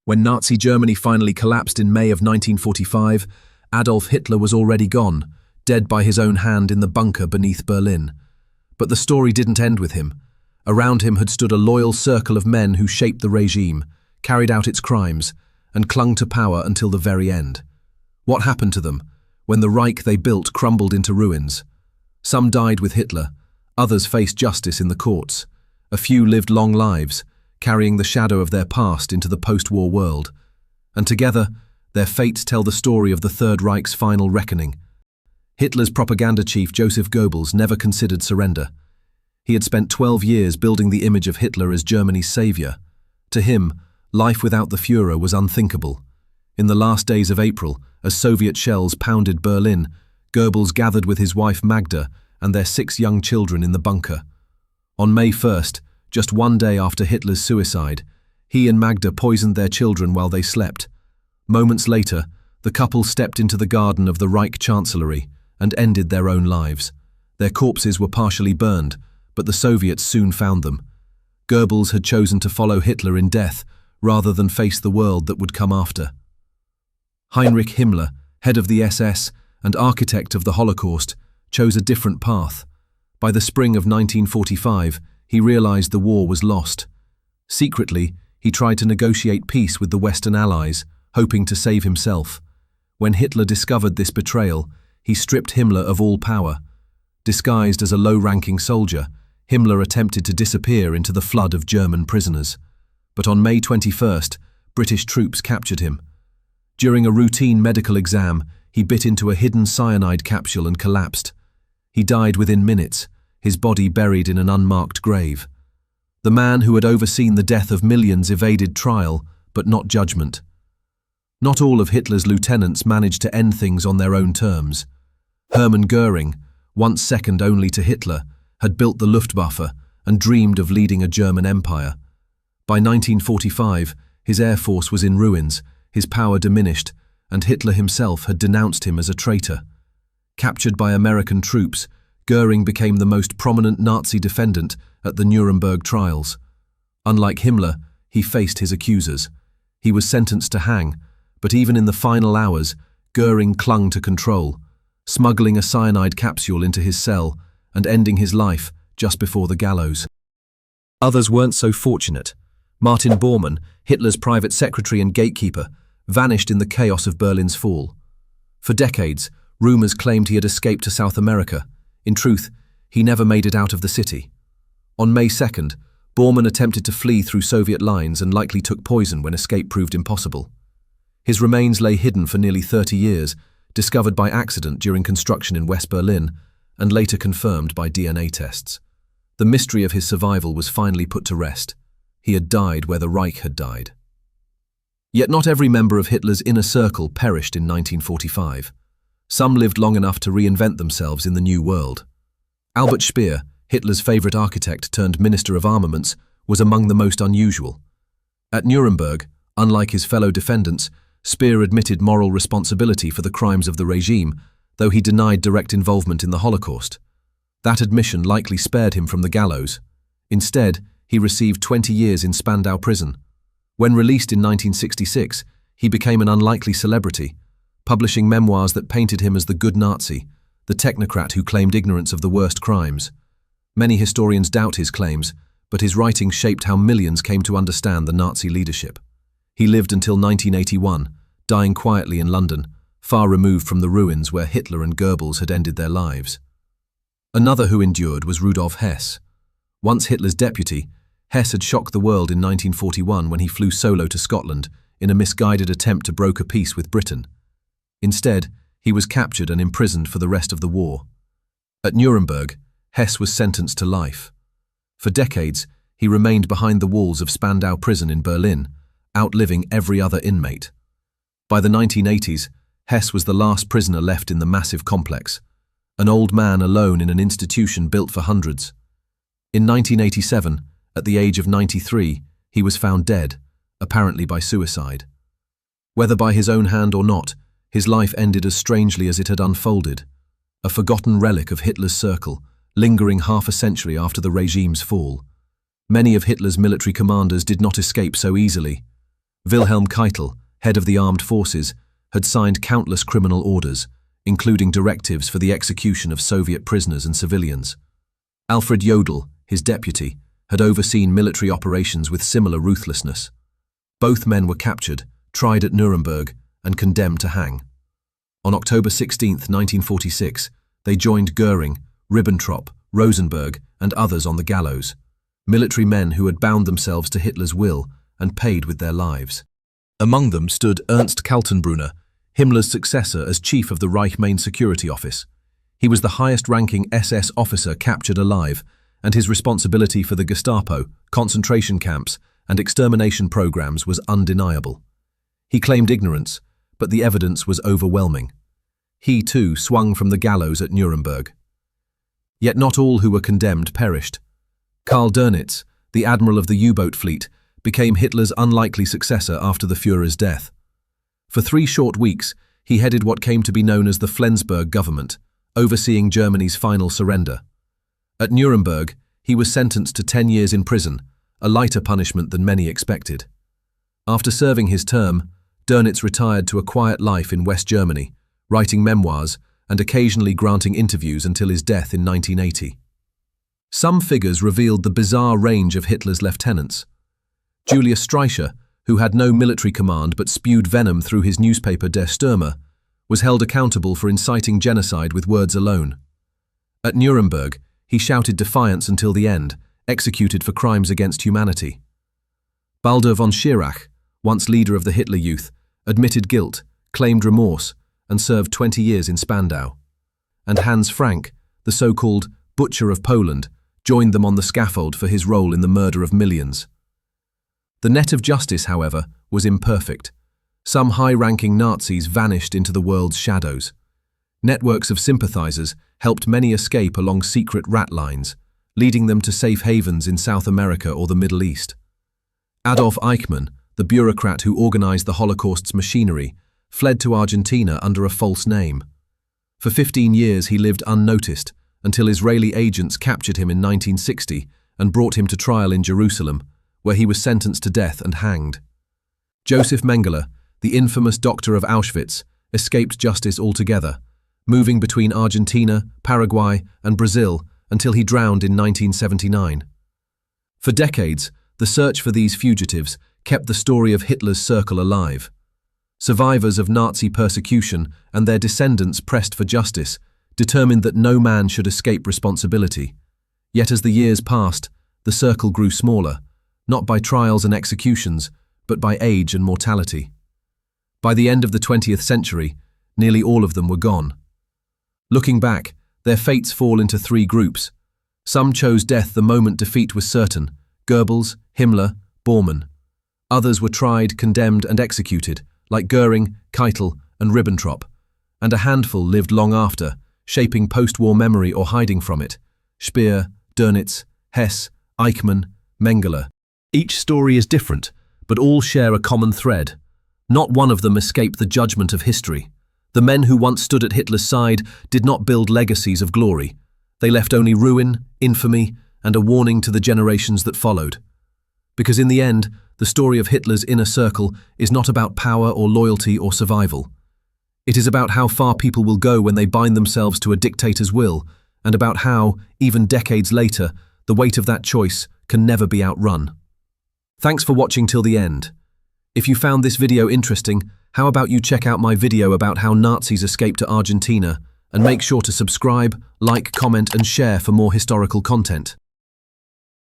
When Nazi Germany finally collapsed in May of 1945, Adolf Hitler was already gone, dead by his own hand in the bunker beneath Berlin. But the story didn't end with him. Around him had stood a loyal circle of men who shaped the regime, carried out its crimes, and clung to power until the very end. What happened to them when the Reich they built crumbled into ruins? Some died with Hitler, others faced justice in the courts. A few lived long lives, carrying the shadow of their past into the post-war world. And together, their fates tell the story of the Third Reich's final reckoning. Hitler's propaganda chief Joseph Goebbels never considered surrender. He had spent 12 years building the image of Hitler as Germany's savior. To him, life without the Führer was unthinkable. In the last days of April, as Soviet shells pounded Berlin, Goebbels gathered with his wife Magda and their 6 young children in the bunker. On May 1st, just one day after Hitler's suicide, he and Magda poisoned their children while they slept. Moments later, the couple stepped into the garden of the Reich Chancellery and ended their own lives. Their corpses were partially burned, but the Soviets soon found them. Goebbels had chosen to follow Hitler in death rather than face the world that would come after. Heinrich Himmler, head of the SS and architect of the Holocaust, chose a different path. By the spring of 1945, he realized the war was lost. Secretly, he tried to negotiate peace with the Western Allies, hoping to save himself. When Hitler discovered this betrayal, he stripped Himmler of all power. Disguised as a low-ranking soldier, Himmler attempted to disappear into the flood of German prisoners. But on May 21st, British troops captured him. During a routine medical exam, he bit into a hidden cyanide capsule and collapsed. He died within minutes, his body buried in an unmarked grave. The man who had overseen the death of millions evaded trial, but not judgment. Not all of Hitler's lieutenants managed to end things on their own terms. Hermann Göring, once second only to Hitler, had built the Luftwaffe and dreamed of leading a German empire. By 1945, his air force was in ruins, his power diminished, and Hitler himself had denounced him as a traitor. Captured by American troops, Göring became the most prominent Nazi defendant at the Nuremberg trials. Unlike Himmler, he faced his accusers. He was sentenced to hang, but even in the final hours, Göring clung to control, smuggling a cyanide capsule into his cell and ending his life just before the gallows. Others weren't so fortunate. Martin Bormann, Hitler's private secretary and gatekeeper, vanished in the chaos of Berlin's fall. For decades, rumors claimed he had escaped to South America. In truth, he never made it out of the city. On May 2nd, Bormann attempted to flee through Soviet lines and likely took poison when escape proved impossible. His remains lay hidden for nearly 30 years, discovered by accident during construction in West Berlin, and later confirmed by DNA tests. The mystery of his survival was finally put to rest. He had died where the Reich had died. Yet not every member of Hitler's inner circle perished in 1945. Some lived long enough to reinvent themselves in the new world. Albert Speer, Hitler's favorite architect turned Minister of Armaments, was among the most unusual. At Nuremberg, unlike his fellow defendants, Speer admitted moral responsibility for the crimes of the regime, though he denied direct involvement in the Holocaust. That admission likely spared him from the gallows. Instead, he received 20 years in Spandau prison. When released in 1966, he became an unlikely celebrity, publishing memoirs that painted him as the good Nazi, the technocrat who claimed ignorance of the worst crimes. Many historians doubt his claims, but his writings shaped how millions came to understand the Nazi leadership. He lived until 1981, dying quietly in London, far removed from the ruins where Hitler and Goebbels had ended their lives. Another who endured was Rudolf Hess. Once Hitler's deputy, Hess had shocked the world in 1941 when he flew solo to Scotland in a misguided attempt to broker peace with Britain. Instead, he was captured and imprisoned for the rest of the war. At Nuremberg, Hess was sentenced to life. For decades, he remained behind the walls of Spandau prison in Berlin, outliving every other inmate. By the 1980s, Hess was the last prisoner left in the massive complex, an old man alone in an institution built for hundreds. In 1987, at the age of 93, he was found dead, apparently by suicide. Whether by his own hand or not, his life ended as strangely as it had unfolded, a forgotten relic of Hitler's circle, lingering half a century after the regime's fall. Many of Hitler's military commanders did not escape so easily. Wilhelm Keitel, head of the armed forces, had signed countless criminal orders, including directives for the execution of Soviet prisoners and civilians. Alfred Jodl, his deputy, had overseen military operations with similar ruthlessness. Both men were captured, tried at Nuremberg, and condemned to hang. On October 16, 1946, they joined Göring, Ribbentrop, Rosenberg, and others on the gallows, military men who had bound themselves to Hitler's will and paid with their lives. Among them stood Ernst Kaltenbrunner, Himmler's successor as chief of the Reich Main Security Office. He was the highest-ranking SS officer captured alive, and his responsibility for the Gestapo, concentration camps, and extermination programs was undeniable. He claimed ignorance, but the evidence was overwhelming. He, too, swung from the gallows at Nuremberg. Yet not all who were condemned perished. Karl Dönitz, the admiral of the U-boat fleet, became Hitler's unlikely successor after the Führer's death. For 3 short weeks, he headed what came to be known as the Flensburg government, overseeing Germany's final surrender. At Nuremberg, he was sentenced to 10 years in prison, a lighter punishment than many expected. After serving his term, Dönitz retired to a quiet life in West Germany, writing memoirs and occasionally granting interviews until his death in 1980. Some figures revealed the bizarre range of Hitler's lieutenants. Julius Streicher, who had no military command but spewed venom through his newspaper Der Stürmer, was held accountable for inciting genocide with words alone. At Nuremberg, he shouted defiance until the end, executed for crimes against humanity. Baldur von Schirach, once leader of the Hitler Youth, admitted guilt, claimed remorse, and served 20 years in Spandau. And Hans Frank, the so-called Butcher of Poland, joined them on the scaffold for his role in the murder of millions. The net of justice, however, was imperfect. Some high-ranking Nazis vanished into the world's shadows. Networks of sympathizers helped many escape along secret rat lines, leading them to safe havens in South America or the Middle East. Adolf Eichmann, the bureaucrat who organized the Holocaust's machinery, fled to Argentina under a false name. For 15 years he lived unnoticed, until Israeli agents captured him in 1960 and brought him to trial in Jerusalem, where he was sentenced to death and hanged. Joseph Mengele, the infamous doctor of Auschwitz, escaped justice altogether, moving between Argentina, Paraguay, and Brazil until he drowned in 1979. For decades, the search for these fugitives kept the story of Hitler's circle alive. Survivors of Nazi persecution and their descendants pressed for justice, determined that no man should escape responsibility. Yet as the years passed, the circle grew smaller, not by trials and executions, but by age and mortality. By the end of the 20th century, nearly all of them were gone. Looking back, their fates fall into 3 groups. Some chose death the moment defeat was certain: Goebbels, Himmler, Bormann. Others were tried, condemned, and executed, like Göring, Keitel, and Ribbentrop, and a handful lived long after, shaping post-war memory or hiding from it: Speer, Dönitz, Hess, Eichmann, Mengele. Each story is different, but all share a common thread. Not one of them escaped the judgment of history. The men who once stood at Hitler's side did not build legacies of glory. They left only ruin, infamy, and a warning to the generations that followed. Because in the end, the story of Hitler's inner circle is not about power or loyalty or survival. It is about how far people will go when they bind themselves to a dictator's will, and about how, even decades later, the weight of that choice can never be outrun. Thanks for watching till the end. If you found this video interesting, how about you check out my video about how Nazis escaped to Argentina, and make sure to subscribe, like, comment, and share for more historical content.